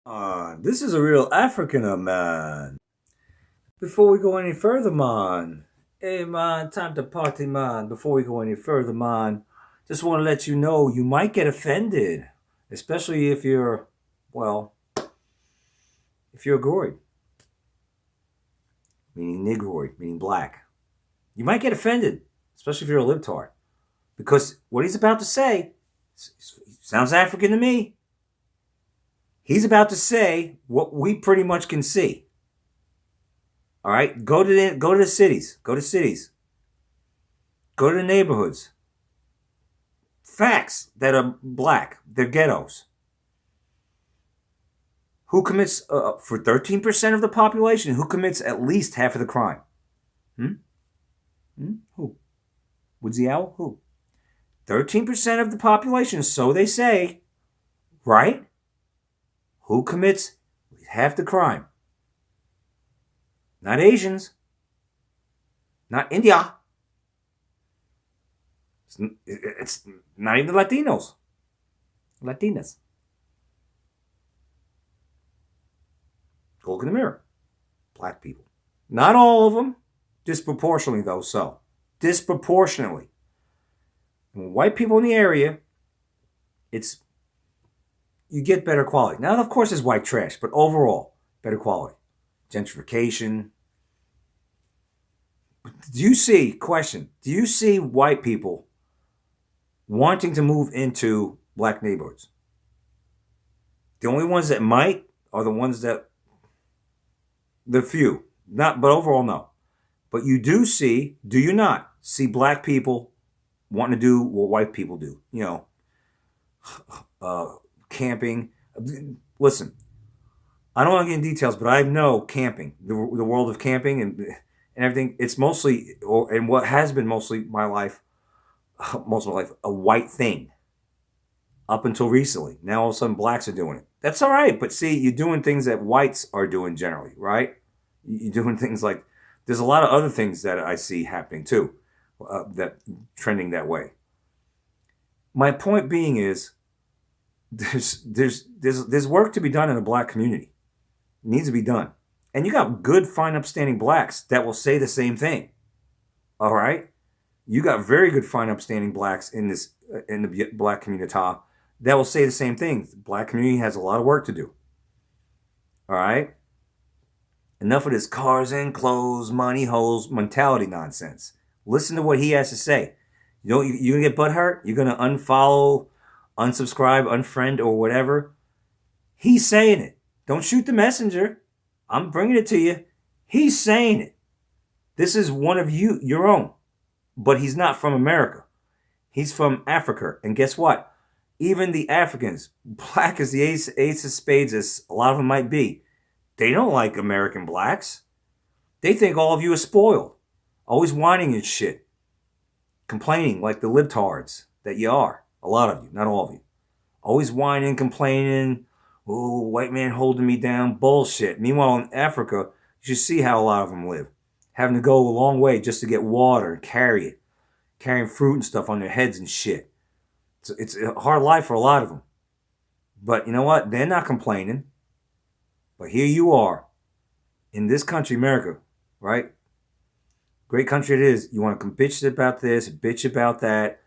This is a real Africaner, man. Before we go any further, man. Hey, man, time to party, man. Before we go any further, man, just want to let you know you might get offended, especially if you're, well, if you're a Groid, meaning Negroid, meaning black. You might get offended, especially if you're a libtard, because what he's about to say sounds African to me. He's about to say what we pretty much can see. All right, go to the cities, go to cities, go to the neighborhoods. Facts that are black, they're ghettos. Who commits for 13% of the population? Who commits at least half of the crime? Hmm? Who? Woodsy Owl? Who? 13% of the population, so they say, right? Who commits half the crime? Not Asians. Not India. It's not even Latinos. Latinas. Go look in the mirror. Black people. Not all of them. Disproportionately, though, so. Disproportionately. When white people in the area, you get better quality. Now, of course, there's white trash, but overall, better quality. Gentrification. Do you see white people wanting to move into black neighborhoods? The only ones that might are the ones that, the few, not, but overall, no. But you do you not see black people wanting to do what white people do? Camping. Listen, I don't want to get in details, but I know camping, the world of camping and everything. It's mostly, and what has been mostly my life, most of my life, a white thing. Up until recently, now all of a sudden blacks are doing it. That's all right, but see, you're doing things that whites are doing generally, right? You're doing things like, there's a lot of other things that I see happening too, that trending that way. My point being is, there's work to be done in the black community. It needs to be done, and you got good, fine, upstanding blacks that will say the same thing. All right, you got very good, fine, upstanding blacks in the black community that will say the same thing. The black community has a lot of work to do. All right, enough of this cars and clothes, money holes mentality nonsense. Listen to what he has to say. You're gonna get butthurt. You're gonna unfollow, unsubscribe, unfriend, or whatever. He's saying it. Don't shoot the messenger. I'm bringing it to you. He's saying it. This is one of your own. But he's not from America. He's from Africa. And guess what? Even the Africans, black as the ace of spades as a lot of them might be, they don't like American blacks. They think all of you are spoiled. Always whining and shit. Complaining like the libtards that you are. A lot of you, not all of you. Always whining, complaining. Oh, white man holding me down. Bullshit. Meanwhile, in Africa, you should see how a lot of them live. Having to go a long way just to get water and carry it. Carrying fruit and stuff on their heads and shit. It's a hard life for a lot of them. But you know what? They're not complaining. But here you are. In this country, America, right? Great country it is. You want to come bitch about this, bitch about that.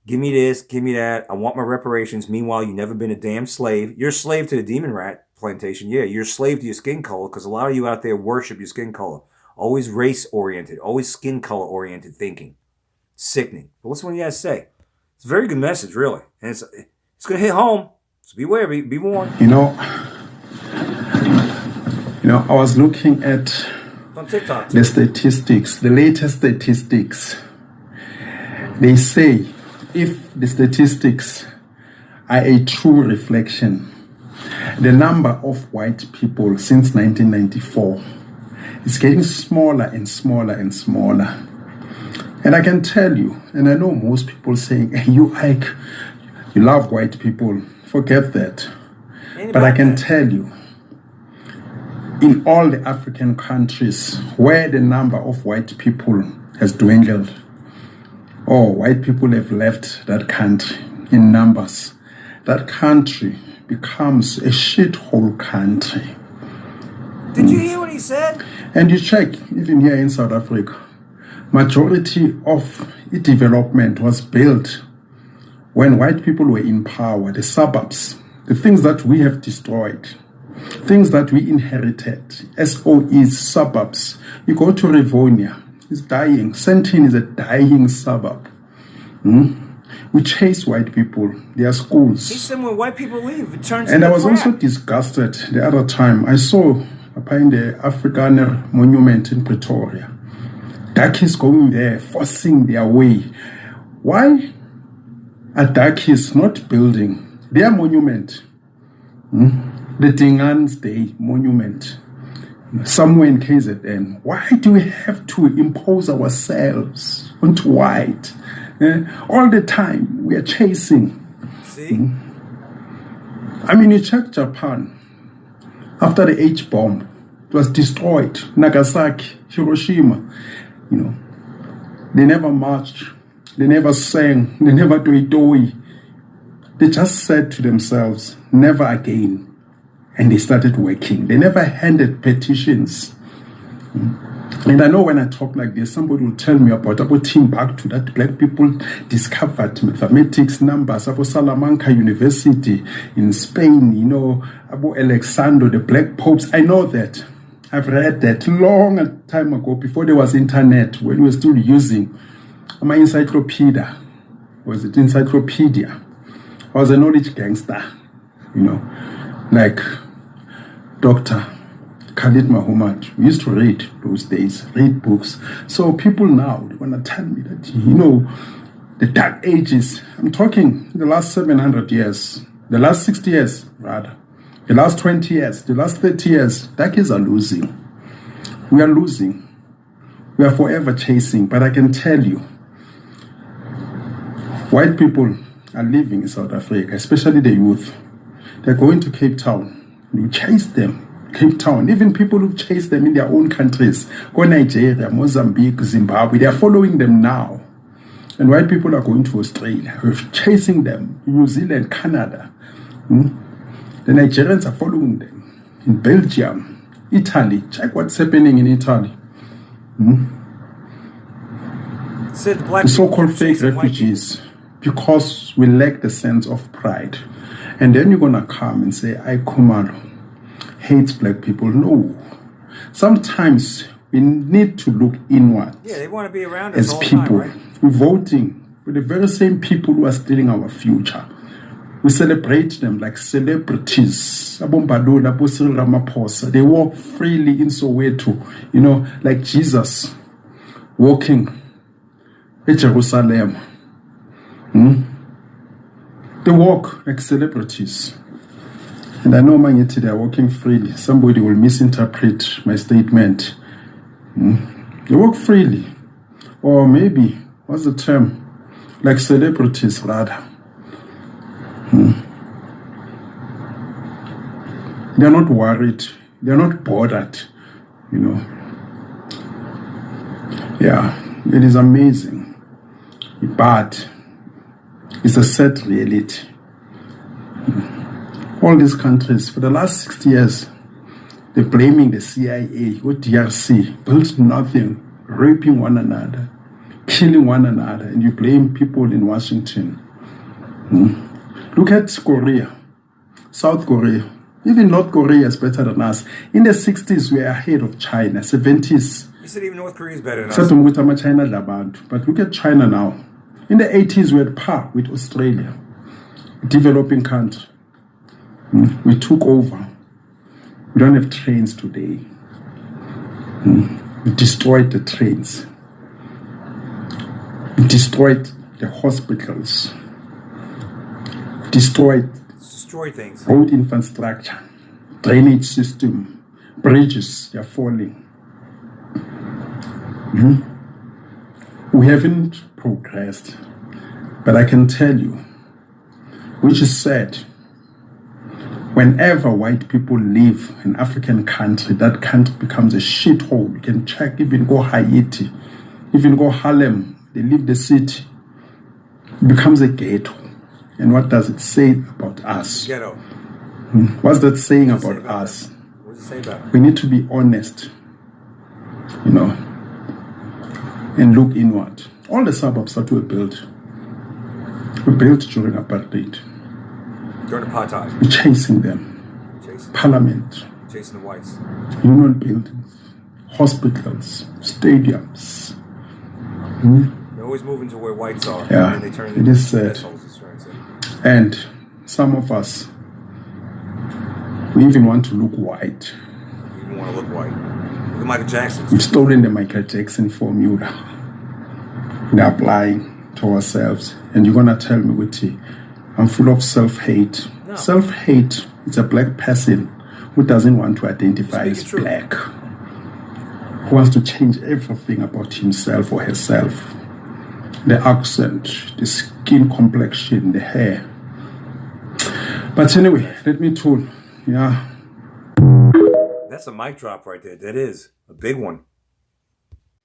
Give me this, give me that. I want my reparations. Meanwhile, you've never been a damn slave. You're a slave to the demon rat plantation. Yeah, you're a slave to your skin color because a lot of you out there worship your skin color. Always race-oriented. Always skin color-oriented thinking. Sickening. But listen to what he has to say. It's a very good message, really. And it's going to hit home. So beware, be warned. I was looking at On TikTok. the statistics, the latest statistics. They say if the statistics are a true reflection, the number of white people since 1994 is getting smaller and smaller and smaller. And I can tell you, and I know most people saying, you love white people, forget that. But I can tell you, in all the African countries where the number of white people has dwindled, white people have left that country in numbers, that country becomes a shithole country. Did you hear what he said? And you check, even here in South Africa, majority of the development was built when white people were in power, the suburbs, the things that we have destroyed, things that we inherited, SOEs, suburbs. You go to Rivonia, it's dying. Sandton is a dying suburb. We chase white people, their schools. He said when white people leave, it turns And into I was crap. also disgusted the other time. I saw in the Afrikaner monument in Pretoria, darkies going there, forcing their way. Why are darkies not building their monument? The Dingan's Day monument, somewhere in KZN. Why do we have to impose ourselves onto white? All the time we are chasing. See? I mean, you check Japan. After the H-bomb, it was destroyed. Nagasaki, Hiroshima. They never marched. They never sang. They never doi. They just said to themselves, never again. And they started working. They never handed petitions. And I know when I talk like this, somebody will tell me about Timbuktu, that black people discovered mathematics numbers, about Salamanca University in Spain, about Alexander, the black popes. I know that. I've read that long time ago, before there was internet, when we were still using my encyclopedia. Was it encyclopedia? I was a knowledge gangster, like Dr. Khalid Muhammad. We used to read those days, read books. So people now, they want to tell me that, the dark ages, I'm talking the last 700 years, the last 60 years, rather, the last 20 years, the last 30 years, darkies are losing. We are losing. We are forever chasing. But I can tell you, white people are living in South Africa, especially the youth. They're going to Cape Town. You chase them. Cape Town, even people who chase them in their own countries, go Nigeria, Mozambique, Zimbabwe, they are following them now. And white people are going to Australia, we're chasing them, New Zealand, Canada. The Nigerians are following them in Belgium, Italy. Check what's happening in Italy. Said black The so-called people fake chasing white refugees, because we lack the sense of pride. And then you're going to come and say, I Khumalo hates black people. No. Sometimes we need to look inward. Yeah, they want to be around us as all the people. time, right? We're voting for the very same people who are stealing our future. We celebrate them like celebrities. Abombalola, Abo Cyril Ramaphosa. They walk freely in Soweto, like Jesus walking in Jerusalem. They walk like celebrities. And I know Mangiti, they are walking freely. Somebody will misinterpret my statement. They walk freely. Or maybe, what's the term? Like celebrities, rather. They're not worried. They're not bothered. Yeah, it is amazing. But it's a sad reality. All these countries, for the last 60 years, they're blaming the CIA or DRC, built nothing, raping one another, killing one another, and you blame people in Washington. Look at Korea, South Korea. Even North Korea is better than us. In the 60s, we were ahead of China, 70s. You said even North Korea is better than us. China, but look at China now. In the 80s, we had par with Australia, a developing country. We took over. We don't have trains today. We destroyed the trains. We destroyed the hospitals. Destroyed things. Road infrastructure, drainage system, bridges, they're falling. We haven't progressed, but I can tell you, which is sad, whenever white people leave an African country, that country becomes a shithole. You can check, even go Haiti, even go Harlem, they leave the city, it becomes a ghetto. And what does it say about us? Ghetto. What's that saying What's it say about about us? that? What does it say about it? We need to be honest, you know, and look inward. All the suburbs that were built during apartheid. During apartheid, We're chasing them. Parliament, chasing the whites. union buildings, hospitals, stadiums. They're always moving to where whites are. Yeah, And then they turn it into is sad. assholes, is what I'm saying. And some of us, we even want to look white. You even want to look white. Look at Michael Jackson. We've stolen the Michael Jackson formula. They're applying to ourselves. And you're going to tell me, Witty, I'm full of self-hate. No. Self-hate is a black person who doesn't want to identify Speak as the truth. black, who wants to change everything about himself or herself. The accent, the skin complexion, the hair. But anyway, let me tell you, yeah. That's a mic drop right there. That is a big one.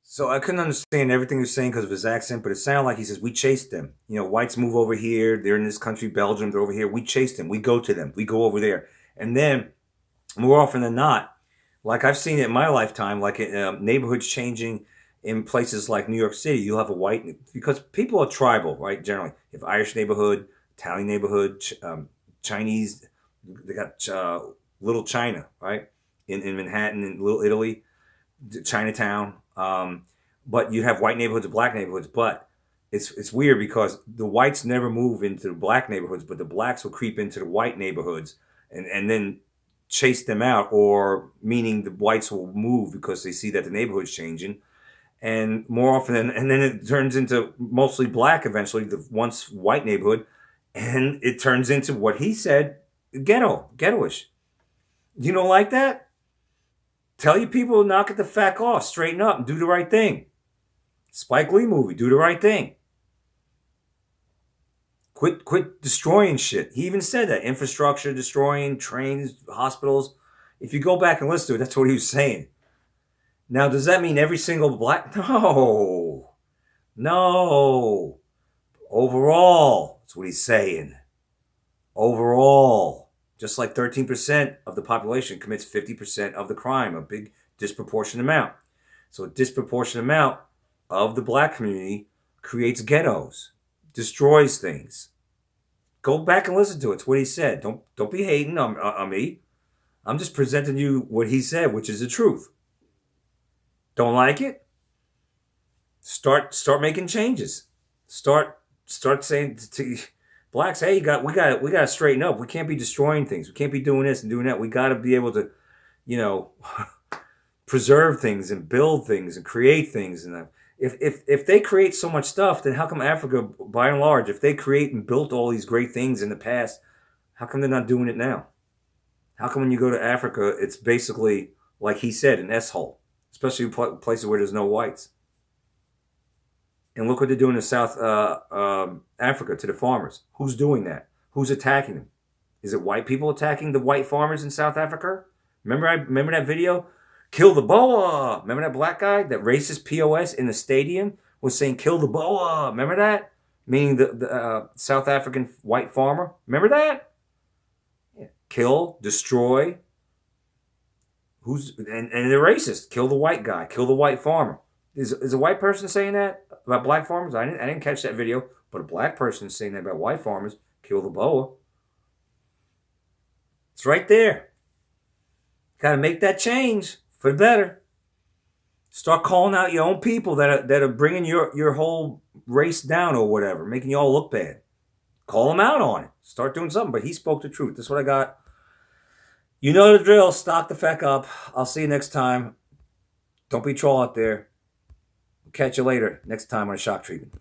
So I couldn't understand everything he was saying because of his accent, but it sounded like he says, we chased them. You know, whites move over here. They're in this country, Belgium. They're over here. We chase them. We go to them. We go over there. And then more often than not, like I've seen it in my lifetime, like neighborhoods changing in places like New York City, you'll have a white, because people are tribal, right? Generally, you have Irish neighborhood, Italian neighborhood, Chinese, they got Little China, right? In Manhattan, in Little Italy, Chinatown. But you have white neighborhoods and black neighborhoods. But it's weird because the whites never move into the black neighborhoods, but the blacks will creep into the white neighborhoods and then chase them out, or meaning the whites will move because they see that the neighborhood's changing. And more often, and then it turns into mostly black eventually, the once white neighborhood, and it turns into what he said, ghettoish. You don't like that? Tell your people, knock it the fuck off, straighten up, and do the right thing. Spike Lee movie, do the right thing. Quit destroying shit. He even said that. Infrastructure, destroying, trains, hospitals. If you go back and listen to it, that's what he was saying. Now, does that mean every single black? No. No. Overall, that's what he's saying. Overall. Just like 13% of the population commits 50% of the crime, a big disproportionate amount. So a disproportionate amount of the black community creates ghettos, destroys things. Go back and listen to it. It's what he said. Don't be hating on me. I'm just presenting you what he said, which is the truth. Don't like it? Start making changes. Start saying to blacks, hey, we got to straighten up. We can't be destroying things. We can't be doing this and doing that. We got to be able to, preserve things and build things and create things. And if they create so much stuff, then how come Africa, by and large, if they create and built all these great things in the past, how come they're not doing it now? How come when you go to Africa, it's basically, like he said, an S-hole, especially places where there's no whites? And look what they're doing in South Africa to the farmers. Who's doing that? Who's attacking them? Is it white people attacking the white farmers in South Africa? Remember that video? Kill the boa. Remember that black guy, that racist POS in the stadium was saying, kill the boa. Remember that? Meaning the South African white farmer. Remember that? Yeah. Kill, destroy. And they're racist. Kill the white guy. Kill the white farmer. Is a white person saying that about black farmers? I didn't catch that video, but a black person is saying that about white farmers. Kill the boa. It's right there. Got to make that change for the better. Start calling out your own people that are bringing your whole race down or whatever, making you all look bad. Call them out on it. Start doing something. But he spoke the truth. That's what I got. You know the drill. Stock the feck up. I'll see you next time. Don't be troll out there. Catch you later next time on a shock treatment.